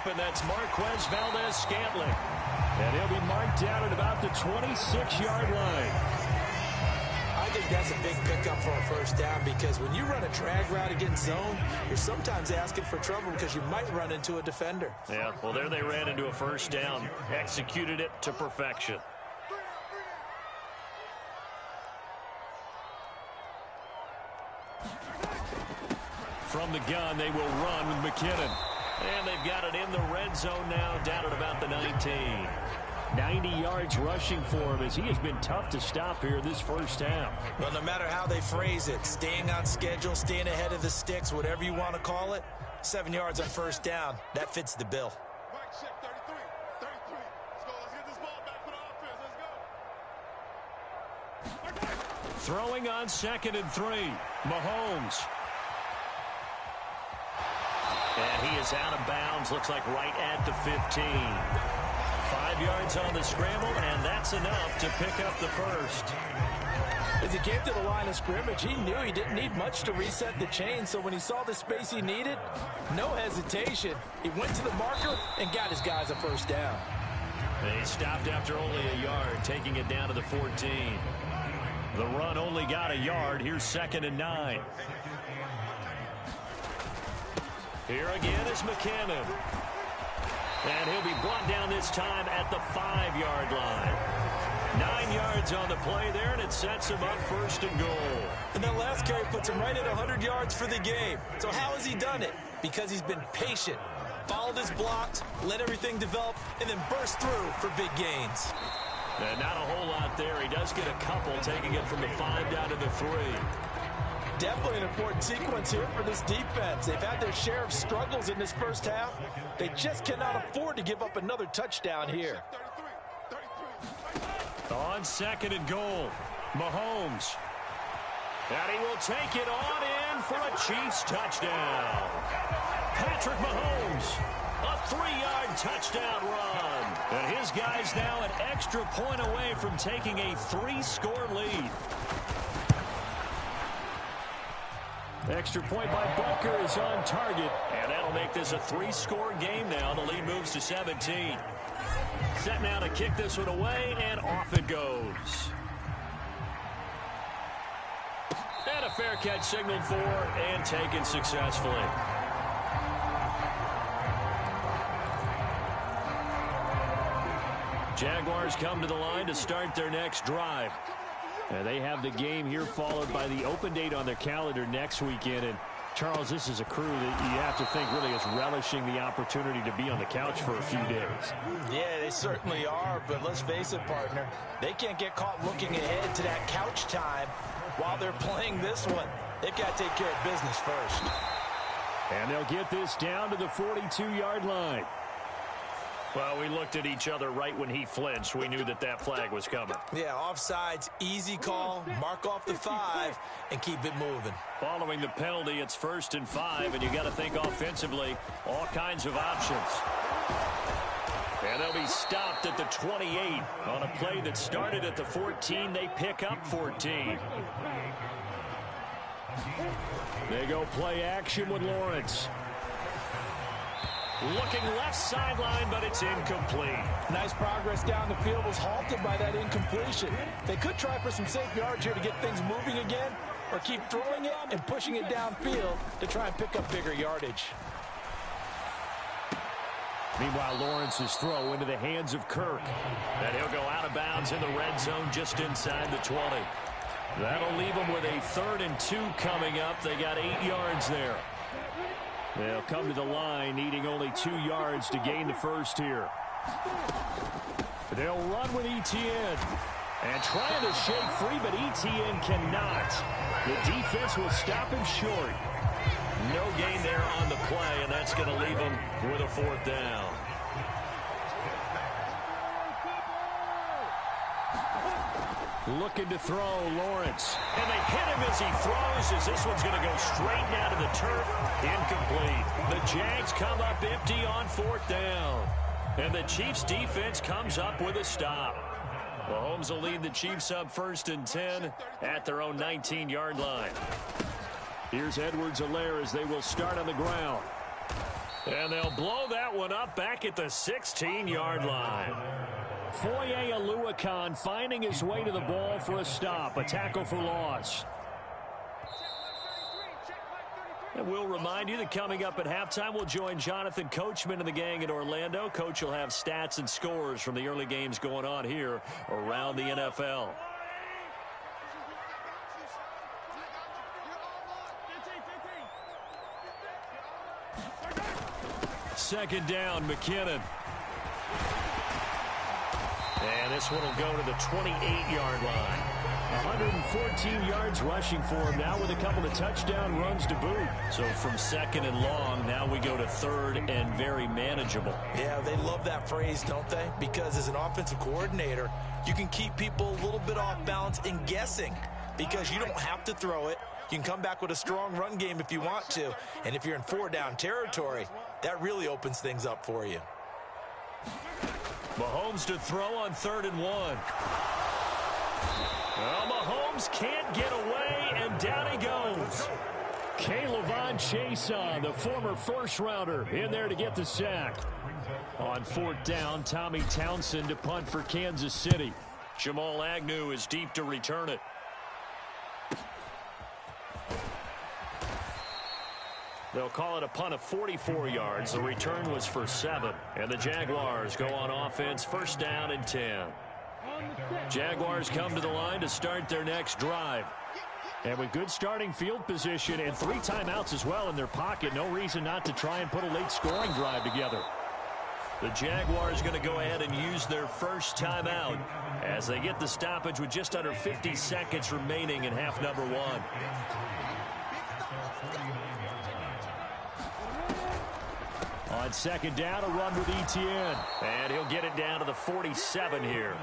open. That's Marquez Valdez-Scantling. And he'll be marked down at about the 26-yard line. I think that's a big pickup for a first down because when you run a drag route against zone, you're sometimes asking for trouble because you might run into a defender. Yeah, well, there they ran into a first down. Executed it to perfection. From the gun, they will run with McKinnon. And they've got it in the red zone now, down at about the 19. 90 yards rushing for him as he has been tough to stop here this first half. Well, no matter how they phrase it, staying on schedule, staying ahead of the sticks, whatever you want to call it, 7 yards on first down, that fits the bill. Throwing on 2nd and 3, Mahomes. And he is out of bounds, looks like right at the 15. 5 yards on the scramble, and that's enough to pick up the first. As he came to the line of scrimmage, he knew he didn't need much to reset the chain, so when he saw the space he needed, no hesitation. He went to the marker and got his guys a first down. They stopped after only a yard, taking it down to the 14. The run only got a yard. Here's 2nd and 9. Here again is McKinnon. And he'll be brought down this time at the 5-yard line. 9 yards on the play there, and it sets him up 1st and goal. And that last carry puts him right at 100 yards for the game. So how has he done it? Because he's been patient, followed his blocks, let everything develop, and then burst through for big gains. And not a whole lot there. He does get a couple, taking it from the 5 down to the 3. Definitely an important sequence here for this defense. They've had their share of struggles in this first half. They just cannot afford to give up another touchdown here. On 2nd and goal, Mahomes. And he will take it on in for a Chiefs touchdown. Patrick Mahomes, a 3-yard touchdown run. And his guys now an extra point away from taking a 3-score lead. Extra point by Butker is on target. And that'll make this a 3-score game now. The lead moves to 17. Set now to kick this one away, and off it goes. And a fair catch signaled for and taken successfully. Jaguars come to the line to start their next drive. And they have the game here followed by the open date on their calendar next weekend. And Charles, this is a crew that you have to think really is relishing the opportunity to be on the couch for a few days. Yeah, they certainly are, but let's face it, partner. They can't get caught looking ahead to that couch time while they're playing this one. They've got to take care of business first. And they'll get this down to the 42-yard line. Well, we looked at each other right when he flinched. We knew that that flag was coming. Yeah, offsides, easy call, mark off the 5, and keep it moving. Following the penalty, it's 1st and 5, and you got to think offensively, all kinds of options. And they'll be stopped at the 28 on a play that started at the 14. They pick up 14. They go play action with Lawrence. Looking left sideline, but it's incomplete. Nice progress down the field was halted by that incompletion. They could try for some safe yards here to get things moving again, or keep throwing it and pushing it downfield to try and pick up bigger yardage. Meanwhile, Lawrence's throw into the hands of Kirk. And he'll go out of bounds in the red zone just inside the 20. That'll leave them with a 3rd and 2 coming up. They got 8 yards there. They'll come to the line, needing only 2 yards to gain the first here. They'll run with Etienne. And trying to shake free, but Etienne cannot. The defense will stop him short. No gain there on the play, and that's going to leave him with a 4th down. Looking to throw, Lawrence. And they hit him as he throws, as this one's going to go straight down to the turf. Incomplete. The Jags come up empty on 4th down. And the Chiefs defense comes up with a stop. Mahomes will lead the Chiefs up 1st and 10 at their own 19-yard line. Here's Edwards-Helaire as they will start on the ground. And they'll blow that one up back at the 16-yard line. Foye Oluwakan finding his way to the ball for a stop, a tackle for loss. And we'll remind you that coming up at halftime, we'll join Jonathan Coachman and the gang in Orlando. Coach will have stats and scores from the early games going on here around the NFL. Second down, McKinnon. And this one will go to the 28-yard line. 114 yards rushing for him now with a couple of touchdown runs to boot. So from second and long, now we go to third and very manageable. Yeah, they love that phrase, don't they? Because as an offensive coordinator, you can keep people a little bit off balance and guessing because you don't have to throw it. You can come back with a strong run game if you want to. And if you're in four-down territory, that really opens things up for you. Mahomes to throw on 3rd and 1. Well, Mahomes can't get away, and down he goes. K'Lavon Chaisson, the former first-rounder, in there to get the sack. On 4th down, Tommy Townsend to punt for Kansas City. Jamal Agnew is deep to return it. They'll call it a punt of 44 yards. The return was for 7. And the Jaguars go on offense, 1st down and 10. Jaguars come to the line to start their next drive. And with good starting field position and 3 timeouts as well in their pocket, no reason not to try and put a late scoring drive together. The Jaguars going to go ahead and use their first timeout as they get the stoppage with just under 50 seconds remaining in half number 1. On 2nd down, a run with Etienne. And he'll get it down to the 47 here.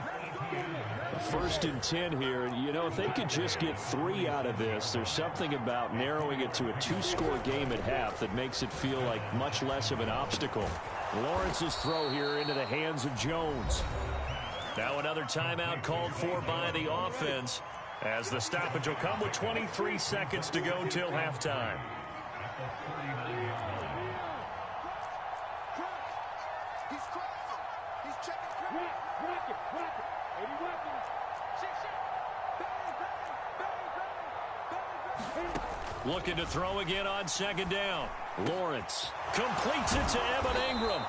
1st and 10 here. You know, if they could just get 3 out of this, there's something about narrowing it to a 2-score game at half that makes it feel like much less of an obstacle. Lawrence's throw here into the hands of Jones. Now another timeout called for by the offense as the stoppage will come with 23 seconds to go till halftime. Looking to throw again on 2nd down. Lawrence completes it to Evan Ingram.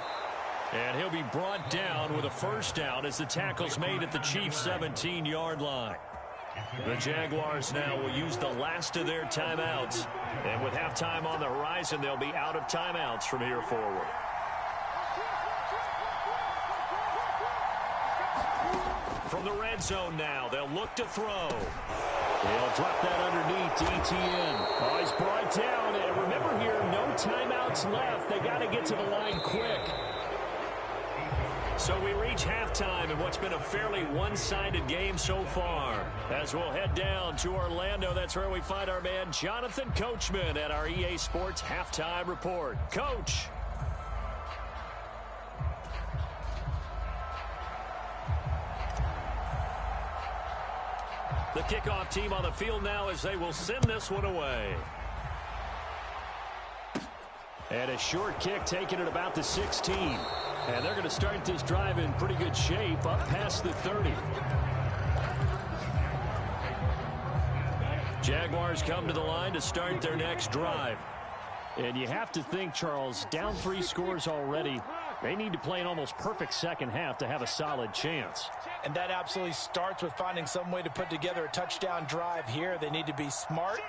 And he'll be brought down with a 1st down as the tackle's made at the Chiefs' 17-yard line. The Jaguars now will use the last of their timeouts. And with halftime on the horizon, they'll be out of timeouts from here forward. From the red zone now, they'll look to throw. They'll drop that underneath to Etienne. Oh, he's brought down. And remember here, no timeouts left. They got to get to the line quick. So we reach halftime in what's been a fairly one-sided game so far. As we'll head down to Orlando, that's where we find our man Jonathan Coachman at our EA Sports Halftime Report. Coach. The kickoff team on the field now as they will send this one away. And a short kick taken at about the 16. And they're going to start this drive in pretty good shape up past the 30. Jaguars come to the line to start their next drive. And you have to think, Charles, down 3 scores already. They need to play an almost perfect second half to have a solid chance. And that absolutely starts with finding some way to put together a touchdown drive here. They need to be smart,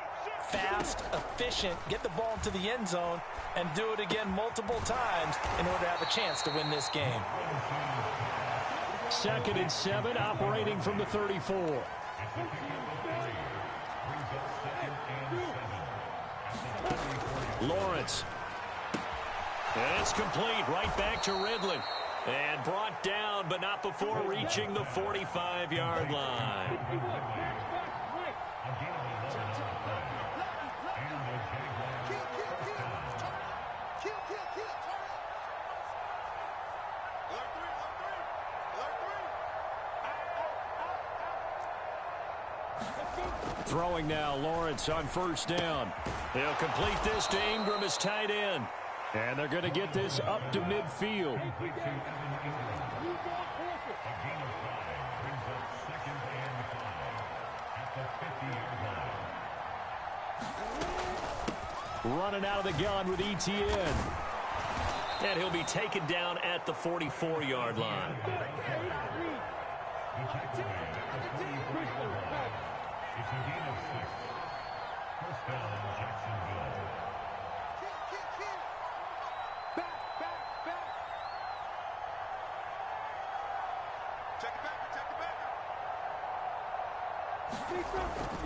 fast, efficient, get the ball into the end zone, and do it again multiple times in order to have a chance to win this game. 2nd and 7, operating from the 34. Lawrence. And it's complete right back to Ridley. And brought down, but not before reaching the 45-yard line. Throwing now, Lawrence on 1st down. They'll complete this to Ingram as tight end. And they're going to get this up to midfield. Running out of the gun with ETN. And he'll be taken down at the 44-yard line.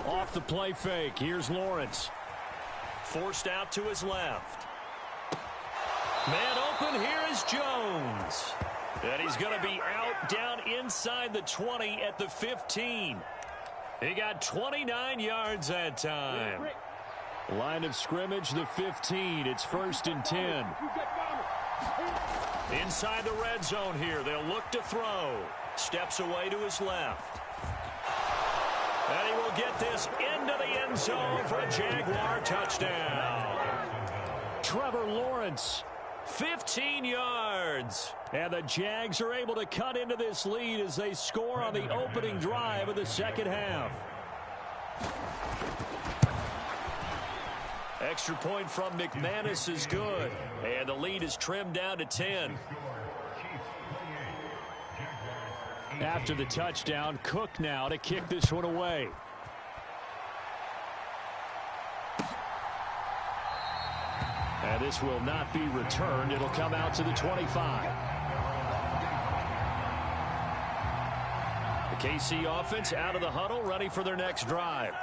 Off the play fake. Here's Lawrence. Forced out to his left. Man open, here is Jones. And he's going to be out down inside the 20 at the 15. He got 29 yards that time. Line of scrimmage, the 15. It's 1st and 10. Inside the red zone here. They'll look to throw. Steps away to his left. And he will get this into the end zone for a Jaguar touchdown. Trevor Lawrence, 15 yards. And the Jags are able to cut into this lead as they score on the opening drive of the second half. Extra point from McManus is good. And the lead is trimmed down to 10. After the touchdown, Cook now to kick this one away. And this will not be returned. It'll come out to the 25. The KC offense out of the huddle, ready for their next drive.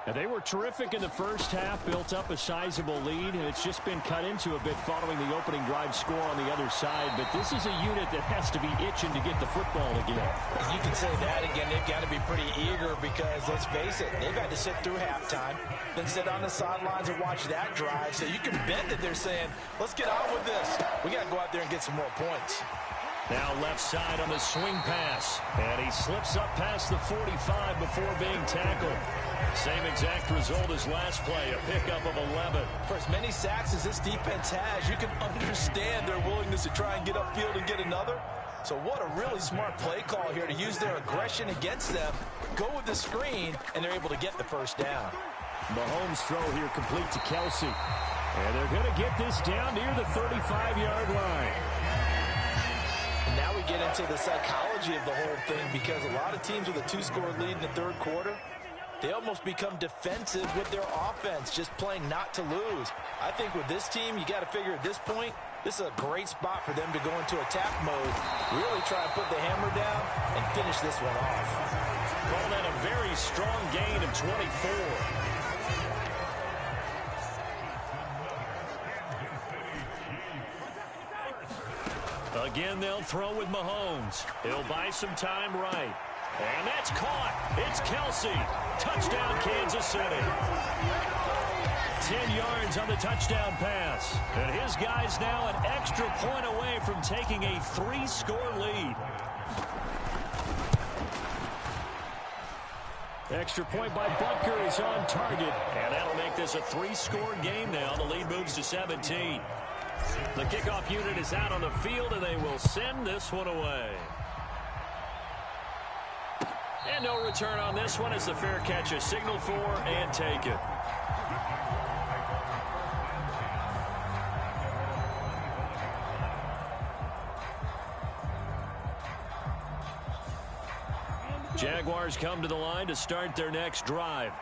And they were terrific in the first half, built up a sizable lead, and it's just been cut into a bit following the opening drive score on the other side. But this is a unit that has to be itching to get the football again. You can say that again. They've got to be pretty eager because, let's face it, they've had to sit through halftime, then sit on the sidelines and watch that drive. So you can bet that they're saying, let's get on with this. We got to go out there and get some more points. Now left side on the swing pass. And he slips up past the 45 before being tackled. Same exact result as last play, a pickup of 11. For as many sacks as this defense has, you can understand their willingness to try and get upfield and get another. So what a really smart play call here to use their aggression against them, go with the screen, and they're able to get the first down. Mahomes' throw here complete to Kelsey. And they're going to get this down near the 35-yard line. And now we get into the psychology of the whole thing because a lot of teams with a 2-score lead in the third quarter, they almost become defensive with their offense, just playing not to lose. I think with this team, you got to figure at this point, this is a great spot for them to go into attack mode, really try and put the hammer down and finish this one off. Well, then a very strong gain of 24. Again, they'll throw with Mahomes. He'll buy some time right. And that's caught. It's Kelsey. Touchdown, Kansas City. 10 yards on the touchdown pass. And his guy's now an extra point away from taking a 3-score lead. Extra point by Butker is on target. And that'll make this a 3-score game now. The lead moves to 17. The kickoff unit is out on the field, and they will send this one away. And no return on this one as the fair catch is signaled for and taken. Jaguars come to the line to start their next drive.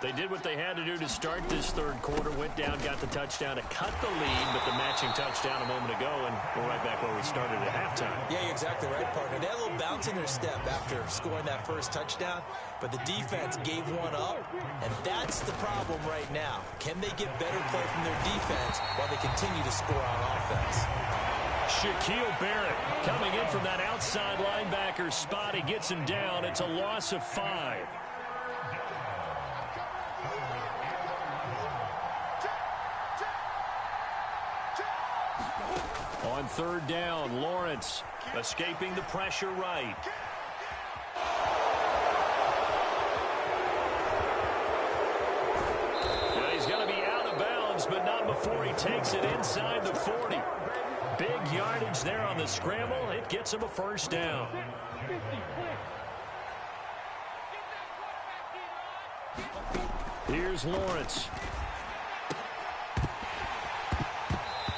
They did what they had to do to start this third quarter, went down, got the touchdown to cut the lead, but the matching touchdown a moment ago, and we're right back where we started at halftime. Yeah, you're exactly right, partner. They had a little bounce in their step after scoring that first touchdown, but the defense gave one up, and that's the problem right now. Can they get better play from their defense while they continue to score on offense? Shaquille Barrett coming in from that outside linebacker spot. He gets him down. It's a loss of 5. On third down, Lawrence escaping the pressure right. Now he's going to be out of bounds, but not before he he takes it inside the 40. Big yardage there on the scramble. It gets him a first down. Here's Lawrence.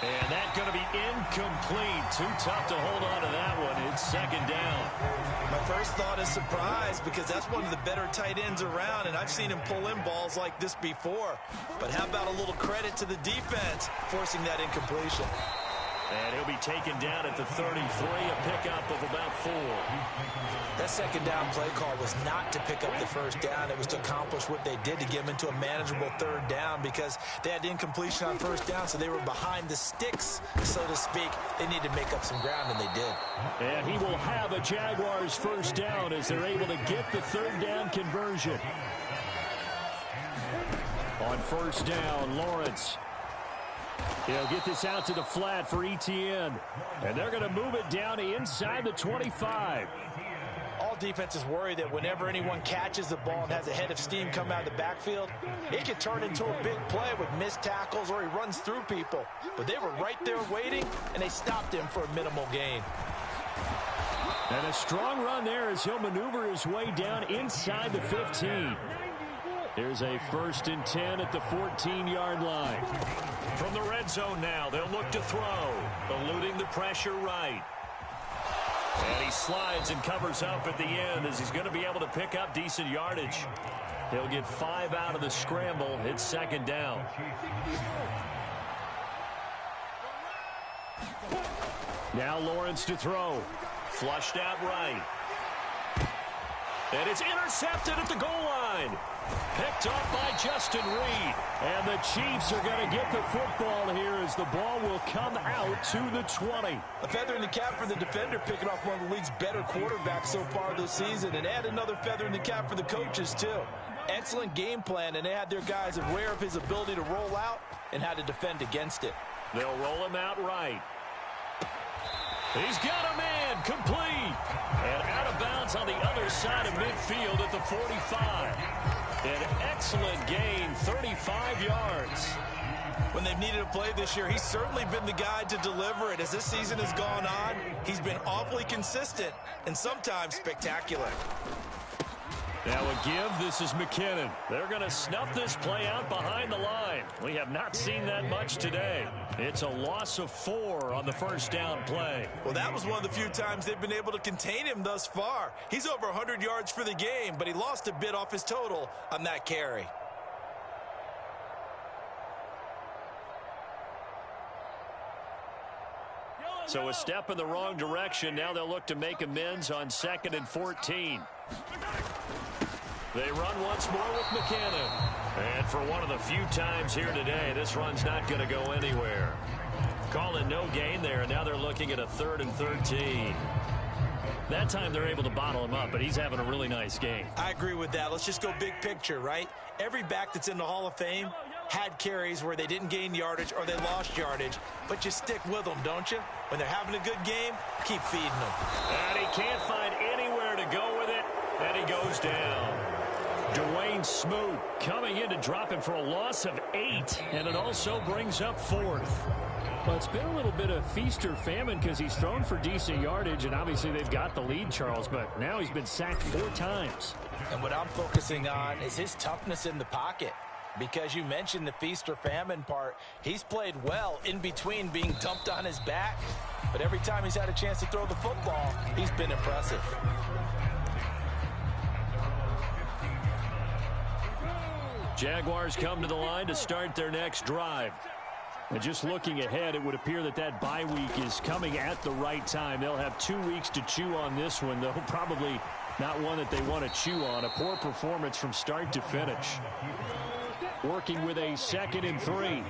And that's going to be incomplete. Too tough to hold on to that one. It's second down. My first thought is surprise because that's one of the better tight ends around, and I've seen him pull in balls like this before. But how about a little credit to the defense forcing that incompletion? And he'll be taken down at the 33, a pickup of about 4. That second down play call was not to pick up the first down. It was to accomplish what they did to get them into a manageable third down because they had incompletion on first down, so they were behind the sticks, so to speak. They needed to make up some ground, and they did. And he will have a Jaguars first down as they're able to get the third down conversion. On first down, Lawrence. He'll get this out to the flat for Etienne. And they're going to move it down inside the 25. All defenses worry that whenever anyone catches the ball and has a head of steam come out of the backfield, it can turn into a big play with missed tackles or he runs through people. But they were right there waiting, and they stopped him for a minimal gain. And a strong run there as he'll maneuver his way down inside the 15. Here's a 1st and 10 at the 14-yard line. From the red zone now, they'll look to throw, eluding the pressure right. And he slides and covers up at the end as he's going to be able to pick up decent yardage. He'll get 5 out of the scramble. It's second down. Now Lawrence to throw. Flushed out right. And it's intercepted at the goal line. Picked up by Justin Reed. And the Chiefs are going to get the football here as the ball will come out to the 20. A feather in the cap for the defender, picking off one of the league's better quarterbacks so far this season. And add another feather in the cap for the coaches, too. Excellent game plan, and they had their guys aware of his ability to roll out and how to defend against it. They'll roll him out right. He's got a man, complete. And out of bounds on the other side of midfield at the 45. An excellent gain, 35 yards. When they've needed a play this year, he's certainly been the guy to deliver it. As this season has gone on, he's been awfully consistent and sometimes spectacular. Now a give, this is McKinnon. They're going to snuff this play out behind the line. We have not seen that much today. It's a loss of 4 on the first down play. Well, that was one of the few times they've been able to contain him thus far. He's over 100 yards for the game, but he lost a bit off his total on that carry. So a step in the wrong direction. Now they'll look to make amends on 2nd and 14. They run once more with McKinnon. And for one of the few times here today, this run's not going to go anywhere. Calling no gain there, and now they're looking at a 3rd and 13. That time they're able to bottle him up, but he's having a really nice game. I agree with that. Let's just go big picture, right? Every back that's in the Hall of Fame had carries where they didn't gain yardage or they lost yardage, but you stick with them, don't you? When they're having a good game, keep feeding them. And he can't find anywhere to go with it, and he goes down. Dwayne Smoot coming in to drop him for a loss of 8, and it also brings up 4th. Well, it's been a little bit of feast or famine because he's thrown for decent yardage, and obviously they've got the lead, Charles, but now he's been sacked 4 times. And what I'm focusing on is his toughness in the pocket. Because you mentioned the feast or famine part, he's played well in between being dumped on his back. But every time he's had a chance to throw the football, he's been impressive. Jaguars come to the line to start their next drive. And just looking ahead, it would appear that that bye week is coming at the right time. They'll have 2 weeks to chew on this one, though probably not one that they want to chew on. A poor performance from start to finish. Working with a 2nd and 3.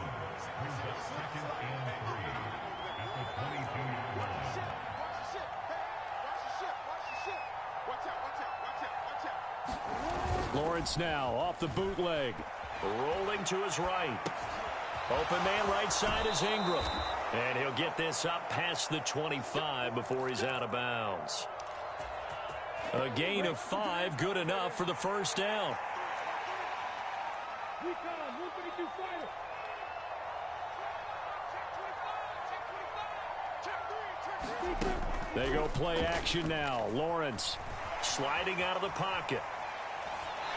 Lawrence now off the bootleg. Rolling to his right. Open man right side is Ingram. And he'll get this up past the 25 before he's out of bounds. A gain of 5, good enough for the first down. They go play action now. Lawrence sliding out of the pocket.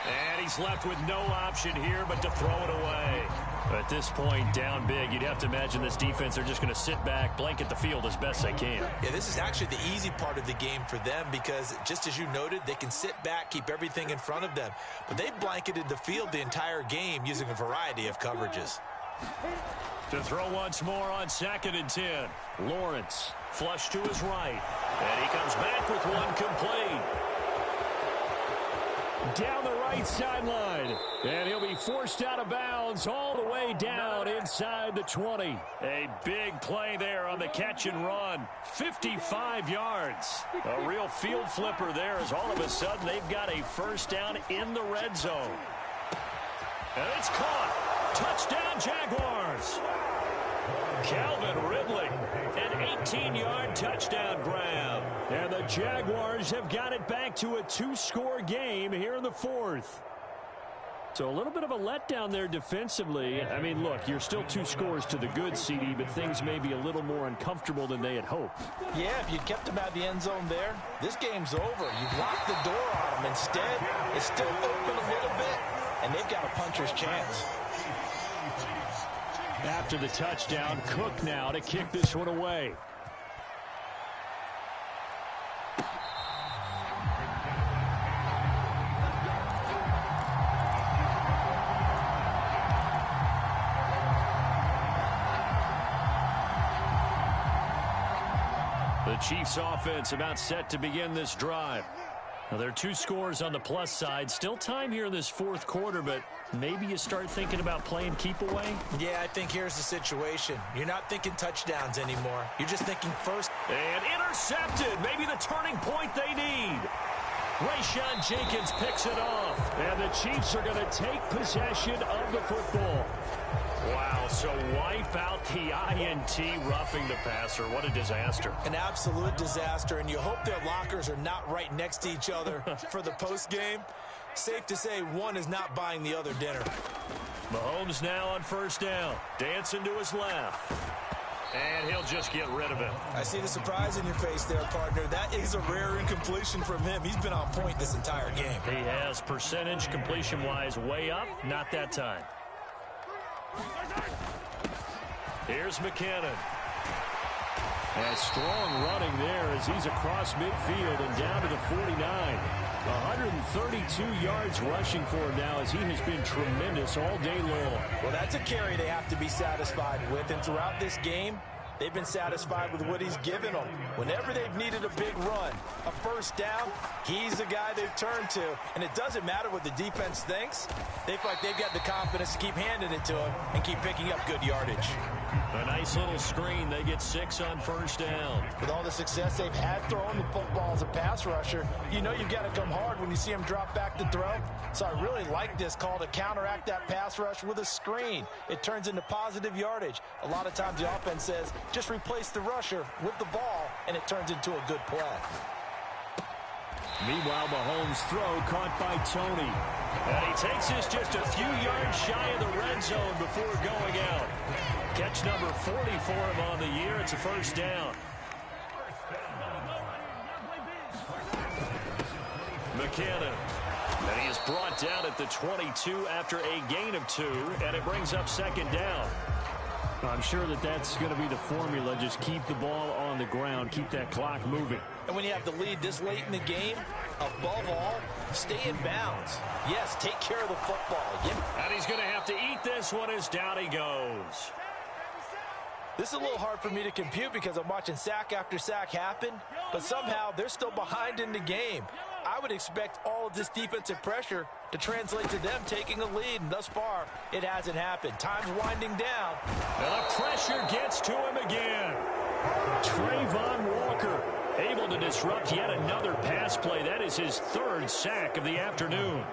And he's left with no option here but to throw it away. At this point, down big, you'd have to imagine this defense are just going to sit back, blanket the field as best they can. Yeah, this is actually the easy part of the game for them because, just as you noted, they can sit back, keep everything in front of them. But they blanketed the field the entire game using a variety of coverages. To throw once more on 2nd and 10. Lawrence flush to his right. And he comes back with one complete. down the right sideline. And he'll be forced out of bounds all the way down inside the 20. A big play there on the catch and run. 55 yards. A real field flipper there as all of a sudden they've got a first down in the red zone. And it's caught. Touchdown Jaguars. Calvin Ridley, an 18-yard touchdown grab. And the Jaguars have got it back to a 2-score game here in the 4th. So a little bit of a letdown there defensively. I mean, look, you're still 2 scores to the good, CD, but things may be a little more uncomfortable than they had hoped. Yeah, if you kept them out of the end zone there, this game's over. You've locked the door on them. Instead, it's still open a little bit, and they've got a puncher's chance. After the touchdown, Cook now to kick this one away. The Chiefs offense about set to begin this drive. Now, there are 2 scores on the plus side. Still time here in this 4th quarter, but maybe you start thinking about playing keep away? Yeah, I think here's the situation. You're not thinking touchdowns anymore. You're just thinking first. And intercepted. Maybe the turning point they need. Rayshon Jenkins picks it off. And the Chiefs are going to take possession of the football. Wow, so wipe out the INT roughing the passer. What a disaster. An absolute disaster, and you hope their lockers are not right next to each other for the post game. Safe to say one is not buying the other dinner. Mahomes now on first down. Dancing to his left. And he'll just get rid of it. I see the surprise in your face there, partner. That is a rare incompletion from him. He's been on point this entire game. He has percentage completion-wise way up. Not that time. Here's McKinnon. And strong running there as he's across midfield and down to the 49. 132 yards rushing for him now as he has been tremendous all day long. Well, that's a carry they have to be satisfied with, and throughout this game, they've been satisfied with what he's given them. Whenever they've needed a big run, a first down, he's the guy they've turned to. And it doesn't matter what the defense thinks. They feel like they've got the confidence to keep handing it to him and keep picking up good yardage. A nice little screen. They get 6 on first down. With all the success they've had throwing the football as a pass rusher, you know you've got to come hard when you see him drop back to throw. So I really like this call to counteract that pass rush with a screen. It turns into positive yardage. A lot of times the offense says, just replace the rusher with the ball, and it turns into a good play. Meanwhile, Mahomes' throw caught by Tony. And he takes this just a few yards shy of the red zone before going out. Catch number 40 for him on the year. It's a first down. McKinnon. And he is brought down at the 22 after a gain of 2, and it brings up second down. I'm sure that that's going to be the formula. Just keep the ball on the ground, keep that clock moving. And when you have the lead this late in the game, above all, stay in bounds. Yes, take care of the football. And he's going to have to eat this one as down he goes. This is a little hard for me to compute because I'm watching sack after sack happen, but somehow they're still behind in the game. I would expect all of this defensive pressure to translate to them taking a lead, and thus far, it hasn't happened. Time's winding down. And the pressure gets to him again. Trayvon Walker able to disrupt yet another pass play. That is his 3rd sack of the afternoon.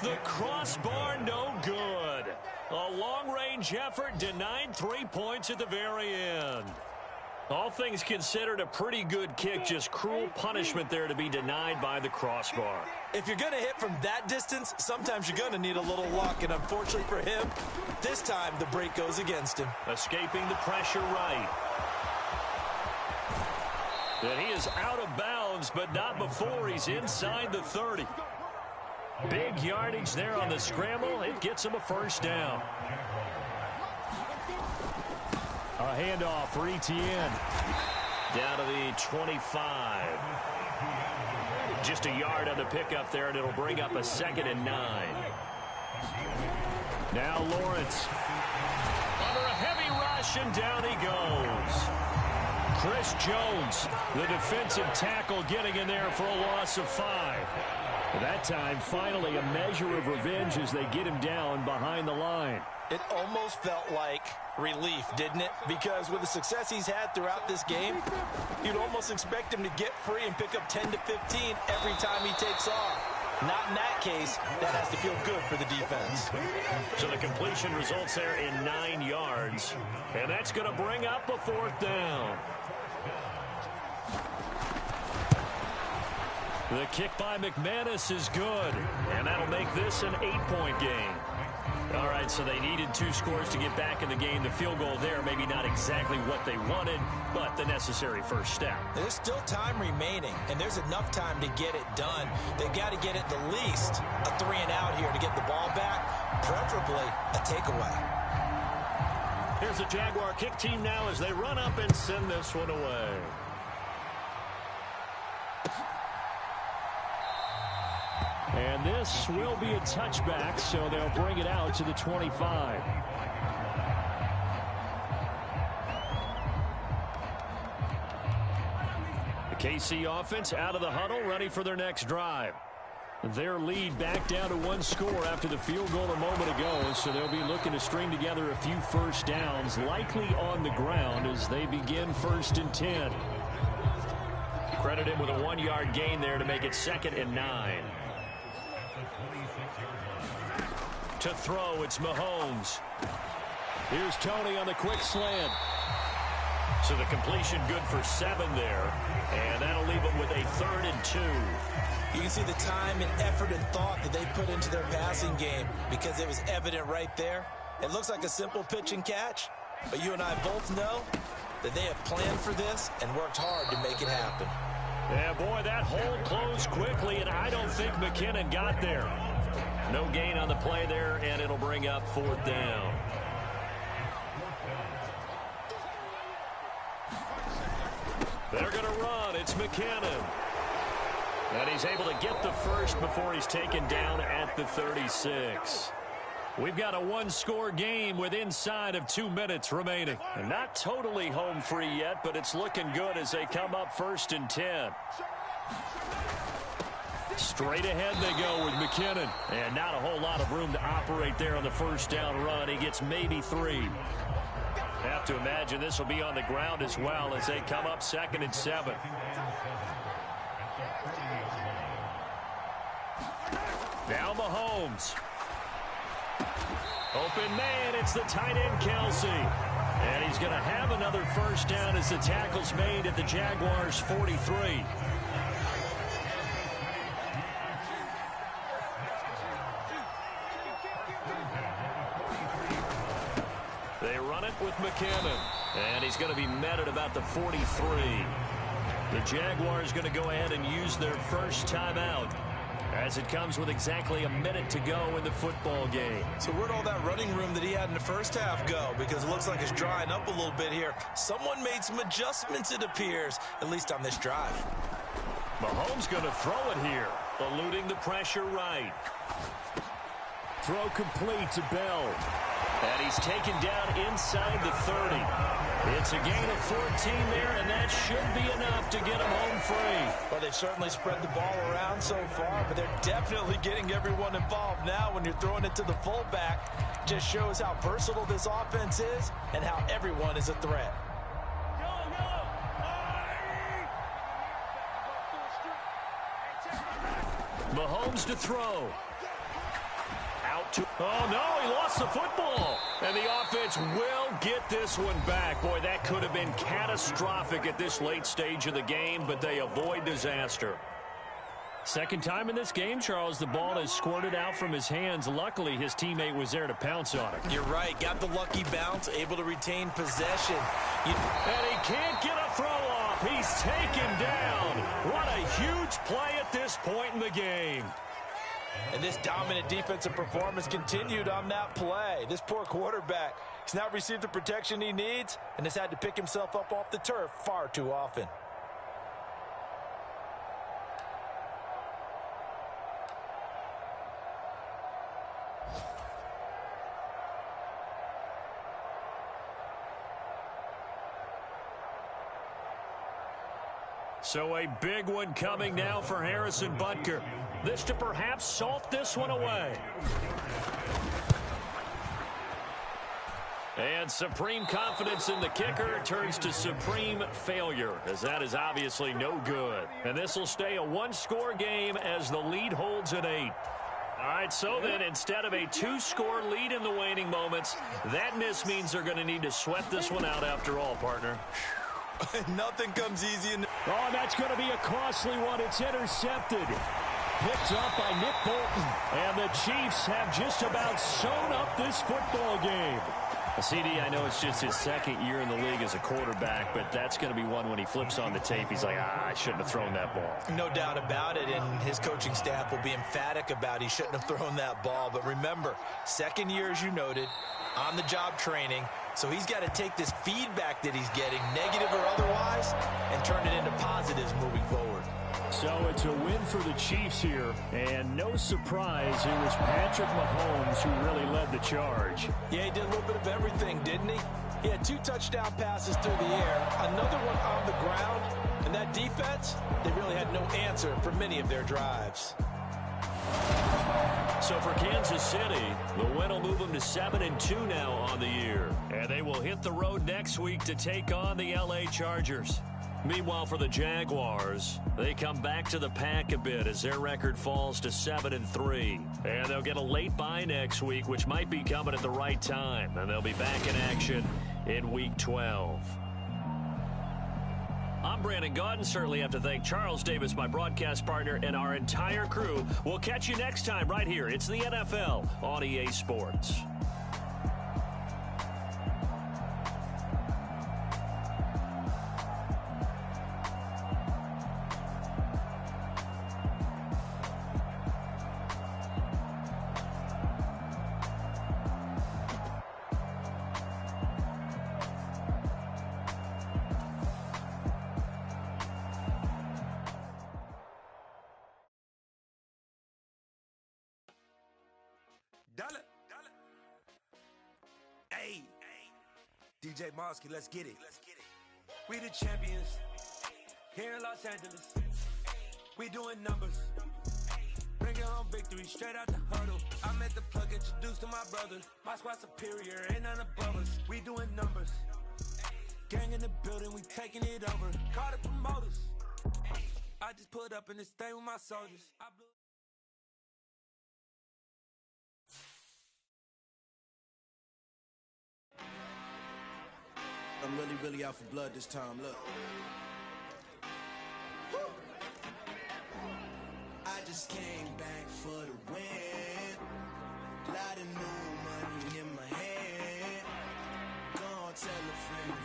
The crossbar, no good. A long-range effort denied 3 points at the very end. All things considered, a pretty good kick. Just cruel punishment there to be denied by the crossbar. If you're going to hit from that distance, sometimes you're going to need a little luck. And unfortunately for him, this time the break goes against him. Escaping the pressure right. And he is out of bounds, but not before he's inside the 30. Big yardage there on the scramble. It gets him a first down. A handoff for Etienne. Down to the 25. Just a yard on the pickup there, and it'll bring up a 2nd and 9. Now Lawrence. Under a heavy rush, and down he goes. Chris Jones, the defensive tackle, getting in there for a loss of 5. That time, finally, a measure of revenge as they get him down behind the line. It almost felt like relief, didn't it? Because with the success he's had throughout this game, you'd almost expect him to get free and pick up 10 to 15 every time he takes off. Not in that case. That has to feel good for the defense. So the completion results there in 9 yards. And that's going to bring up a 4th down. The kick by McManus is good. And that'll make this an 8-point game. All right, so they needed 2 scores to get back in the game. The field goal there, maybe not exactly what they wanted, but the necessary first step. There's still time remaining, and there's enough time to get it done. They've got to get at the least a 3-and-out here to get the ball back, preferably a takeaway. Here's the Jaguar kick team now as they run up and send this one away. And this will be a touchback, so they'll bring it out to the 25. The KC offense out of the huddle, ready for their next drive. Their lead back down to 1 score after the field goal a moment ago, so they'll be looking to string together a few first downs, likely on the ground as they begin 1st and 10. Credit him with a 1-yard gain there to make it 2nd and 9. To throw, it's Mahomes. Here's Tony on the quick slant. So the completion good for 7 there. And that'll leave them with a 3rd and 2. You can see the time and effort and thought that they put into their passing game because it was evident right there. It looks like a simple pitch and catch, but you and I both know that they have planned for this and worked hard to make it happen. Yeah, boy, that hole closed quickly, and I don't think McKinnon got there. No gain on the play there, and it'll bring up 4th down. They're going to run. It's McKinnon. And he's able to get the first before he's taken down at the 36. We've got a 1-score game with inside of 2 minutes remaining. And not totally home free yet, but it's looking good as they come up 1st and 10. Straight ahead they go with McKinnon. And not a whole lot of room to operate there on the first down run. He gets maybe 3. Have to imagine this will be on the ground as well as they come up 2nd and 7. Now Mahomes. Open man, it's the tight end Kelsey. And he's going to have another first down as the tackle's made at the Jaguars' 43. They run it with McKinnon. And he's going to be met at about the 43. The Jaguars going to go ahead and use their first timeout, as it comes with exactly a minute to go in the football game. So where'd all that running room that he had in the first half go? Because it looks like it's drying up a little bit here. Someone made some adjustments, it appears, at least on this drive. Mahomes going to throw it here, eluding the pressure right. Throw complete to Bell. And he's taken down inside the 30. It's a gain of 14 there, and that should be enough to get him home free. Well, they've certainly spread the ball around so far, but they're definitely getting everyone involved now when you're throwing it to the fullback. Just shows how versatile this offense is and how everyone is a threat. Mahomes to throw. Out Oh, no, he lost the football. And the offense will get this one back. Boy, that could have been catastrophic at this late stage of the game, but they avoid disaster. Second time in this game, Charles, the ball has squirted out from his hands. Luckily, his teammate was there to pounce on it. You're right. Got the lucky bounce, able to retain possession. And he can't get a throw off. He's taken down. What a huge play at this point in the game. And this dominant defensive performance continued on that play. This poor quarterback has not received the protection he needs and has had to pick himself up off the turf far too often. So a big one coming now for Harrison Butker. This to perhaps salt this one away. And supreme confidence in the kicker turns to supreme failure, as that is obviously no good. And this will stay a one-score game as the lead holds at 8. All right, so then instead of a 2-score lead in the waning moments, that miss means they're going to need to sweat this one out after all, partner. Nothing comes easy. Oh, that's going to be a costly one. It's intercepted. Picked up by Nick Bolton. And the Chiefs have just about sewn up this football game. CD, I know it's just his second year in the league as a quarterback, but that's going to be one when he flips on the tape. He's like, I shouldn't have thrown that ball. No doubt about it, and his coaching staff will be emphatic about he shouldn't have thrown that ball. But remember, second year, as you noted, on-the-job training. So he's got to take this feedback that he's getting, negative or otherwise, and turn it into positives moving forward. So it's a win for the Chiefs here, and no surprise, it was Patrick Mahomes who really led the charge. Yeah, he did a little bit of everything, didn't he? He had 2 touchdown passes through the air, another one on the ground, and that defense, they really had no answer for many of their drives. So for Kansas City, the win will move them to 7-2 now on the year. And they will hit the road next week to take on the LA Chargers. Meanwhile, for the Jaguars, they come back to the pack a bit as their record falls to 7-3. And they'll get a late bye next week, which might be coming at the right time. And they'll be back in action in Week 12. I'm Brandon Gaudin. Certainly have to thank Charles Davis, my broadcast partner, and our entire crew. We'll catch you next time right here. It's the NFL on EA Sports. Hey, DJ Mosky, let's get it. We the champions here in Los Angeles. We doing numbers. Bringing home victory straight out the huddle. I met the plug, introduced to my brother. My squad superior, ain't none above us. We doing numbers. Gang in the building, we taking it over. Call the promoters. I just put up in this thing with my soldiers. I'm really out for blood this time, look. Woo. I just came back for the win. Lot of new money in my hand. Gonna tell a friend.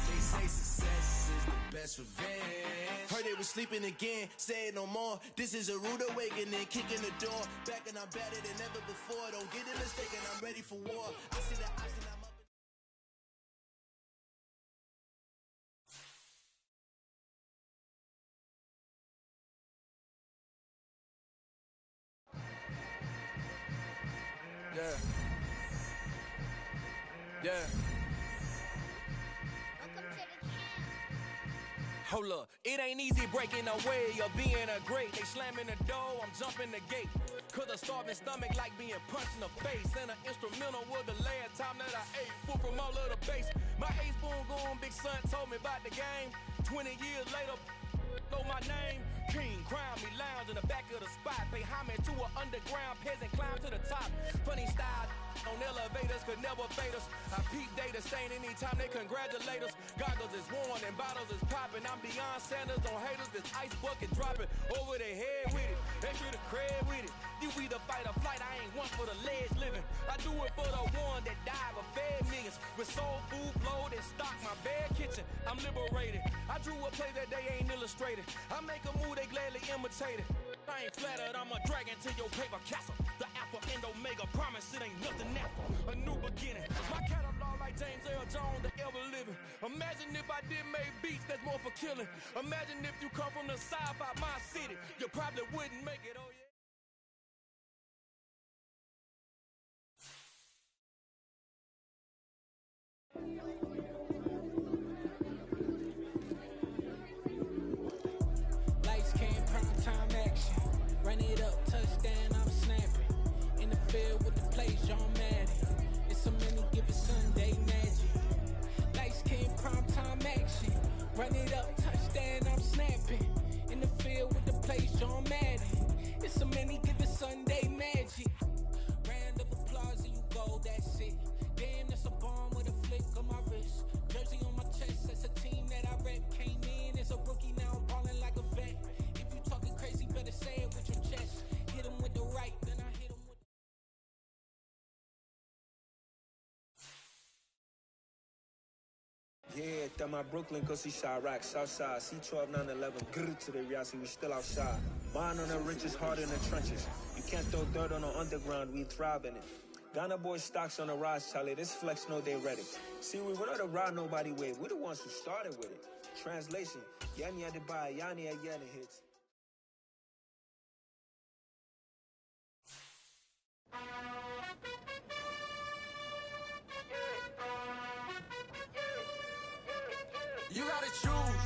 They say success is the best revenge. Heard they was sleeping again, say it no more. This is a rude awakening, kicking the door. Back and I'm better than ever before. Don't get it mistaken, I'm ready for war. I see the option, I'm up. Yeah. Hold up, it ain't easy breaking away or being a great. They slamming the door, I'm jumping the gate. Cause a starving stomach like being punched in the face. And an instrumental was the last time that I ate food from all of the base. My ace spoon going, big son told me about the game. 20 years later, know my name. King, crown me, lounge in the the back of the spot. Pay homage to an underground peasant, climb to the top. Funny style on elevators could never fade us. I peep data stain anytime they congratulate us. Goggles is worn and bottles is popping. I'm Deion Sanders on haters, this ice bucket dropping over their head with it. Extra the cred with it. You either fight or flight, I ain't one for the ledge living. I do it for the one that died but fed millions. With soul food flowed and stocked my bad kitchen. I'm liberated. I drew a play that they ain't illustrated. I make a move they gladly imitate it. I ain't flattered, I'm a dragon to your paper castle. The Alpha and Omega, promise it ain't nothing after. A new beginning. My catalog like James Earl Jones, the ever living. Imagine if I did make beats that's more for killing. Imagine if you come from the south out my city. You probably wouldn't make it, oh yeah. Lights came, prime time action. Run it up, touchdown, I'm snapping. In the field with the play, John Madden. It's a many given Sunday magic. Lights came, prime time action. Run it up, touchdown, I'm snapping. In the field with the play, John Madden. It's a many given Sunday magic. Round of applause and you go, that's it. Damn, that's a bomb with a flick on my wrist. Jersey on my chest, that's a team that I rep. Came in as a rookie, now I'm balling like a vet. If you talking crazy, better say it with your chest. Hit him with the right, then I hit him with Yeah, that my Brooklyn, cause he shot rock, Southside, C12, 911, grr to the Riasi, we still outside. Mine on the richest, heart in the trenches. You can't throw dirt on the underground, we thrive in it. Ghana boys stocks on the rise, Charlie, this flex know they ready. See, we were not to ride nobody way, we the ones who started with it. Translation, Yani had to buy, Yani had Yanni hits. You gotta choose.